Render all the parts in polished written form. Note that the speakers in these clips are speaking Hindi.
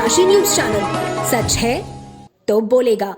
काशी न्यूज चैनल, सच है तो बोलेगा।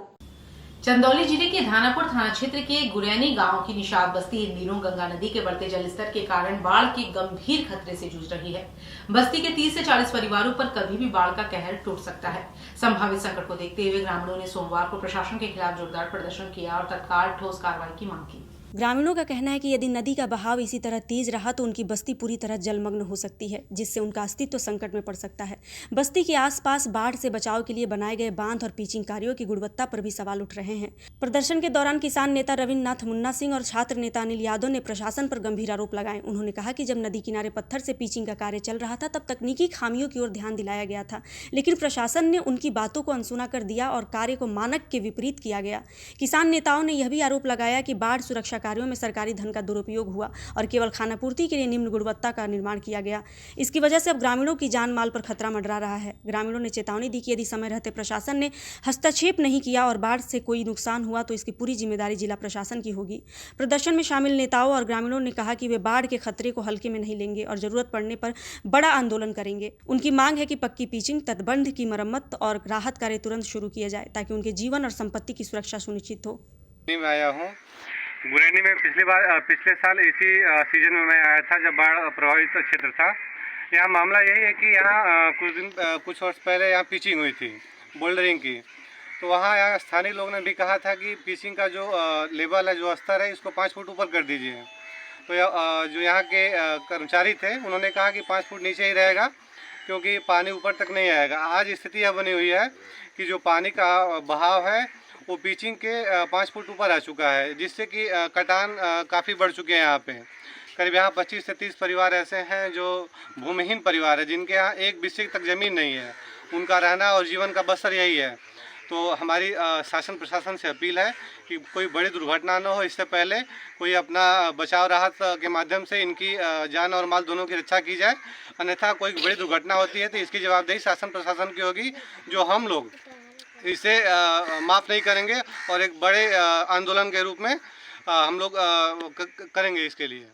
चंदौली जिले के धानापुर थाना क्षेत्र के गुरैनी गांव की निषाद बस्ती इन दिनों गंगा नदी के बढ़ते जलस्तर के कारण बाढ़ के गंभीर खतरे से जूझ रही है। बस्ती के 30 से 40 परिवारों पर कभी भी बाढ़ का कहर टूट सकता है। संभावित संकट को देखते हुए ग्रामीणों ने सोमवार को प्रशासन के खिलाफ जोरदार प्रदर्शन किया और तत्काल ठोस कार्रवाई की मांग की। ग्रामीणों का कहना है कि यदि नदी का बहाव इसी तरह तेज रहा तो उनकी बस्ती पूरी तरह जलमग्न हो सकती है, जिससे उनका अस्तित्व संकट में पड़ सकता है। बस्ती के आसपास बाढ़ से बचाव के लिए बनाए गए बांध और पिचिंग कार्यों की गुणवत्ता पर भी सवाल उठ रहे हैं। प्रदर्शन के दौरान किसान नेता रविन्द्रनाथ मुन्ना सिंह और छात्र नेता अनिल यादव ने प्रशासन पर गंभीर आरोप लगाए। उन्होंने कहा कि जब नदी किनारे पत्थर से पिचिंग का कार्य चल रहा था तब तकनीकी खामियों की ओर ध्यान दिलाया गया था, लेकिन प्रशासन ने उनकी बातों को अनसुना कर दिया और कार्य को मानक के विपरीत किया गया। किसान नेताओं ने यह भी आरोप लगाया कि बाढ़ सुरक्षा कार्यों में सरकारी धन का दुरुपयोग हुआ और केवल खानापूर्ति के लिए निम्न गुणवत्ता का निर्माण किया गया। इसकी वजह से अब ग्रामीणों की जान माल पर खतरा मंडरा रहा है। ग्रामीणों ने चेतावनी दी कि यदि समय रहते प्रशासन ने हस्तक्षेप नहीं किया और बाढ़ से कोई नुकसान हुआ तो इसकी पूरी जिम्मेदारी जिला प्रशासन की होगी। प्रदर्शन में शामिल नेताओं और ग्रामीणों ने कहा कि वे बाढ़ के खतरे को हल्के में नहीं लेंगे और जरूरत पड़ने पर बड़ा आंदोलन करेंगे। उनकी मांग है कि पक्की पिचिंग, तटबंध की मरम्मत और राहत कार्य तुरंत शुरू किया जाए ताकि उनके जीवन और संपत्ति की सुरक्षा सुनिश्चित हो। मैं आया हूँ गुरैनी में पिछले साल इसी सीजन में मैं आया था जब बाढ़ प्रभावित क्षेत्र था। यहाँ मामला यही है कि यहाँ कुछ वर्ष पहले यहाँ पिचिंग हुई थी बोल्डरिंग की, तो वहाँ यहाँ स्थानीय लोगों ने भी कहा था कि पिचिंग का जो लेवल है, जो स्तर है, इसको 5 फुट ऊपर कर दीजिए। तो जो यहाँ के कर्मचारी थे उन्होंने कहा कि 5 फुट नीचे ही रहेगा क्योंकि पानी ऊपर तक नहीं आएगा। आज स्थिति यह बनी हुई है कि जो पानी का बहाव है वो पिचिंग के 5 फुट ऊपर आ चुका है, जिससे कि कटान काफ़ी बढ़ चुके हैं। यहाँ पे करीब यहाँ 25 से 30 परिवार ऐसे हैं जो भूमिहीन परिवार है, जिनके यहाँ एक बिस्से तक ज़मीन नहीं है। उनका रहना और जीवन का बसर यही है। तो हमारी शासन प्रशासन से अपील है कि कोई बड़ी दुर्घटना न हो, इससे पहले कोई अपना बचाव राहत के माध्यम से इनकी जान और माल दोनों की रक्षा की जाए। अन्यथा कोई बड़ी दुर्घटना होती है तो इसकी जवाबदेही शासन प्रशासन की होगी, जो हम लोग इसे माफ़ नहीं करेंगे और एक बड़े आंदोलन के रूप में हम लोग करेंगे इसके लिए।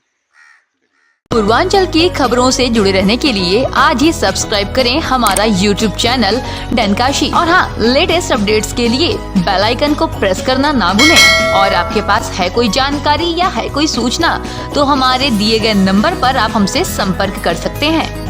पूर्वांचल की खबरों से जुड़े रहने के लिए आज ही सब्सक्राइब करें हमारा YouTube चैनल डनकाशी और हाँ, लेटेस्ट अपडेट्स के लिए बेल आइकन को प्रेस करना ना भूलें। और आपके पास है कोई जानकारी या है कोई सूचना तो हमारे दिए गए नंबर पर आप हमसे संपर्क कर सकते हैं।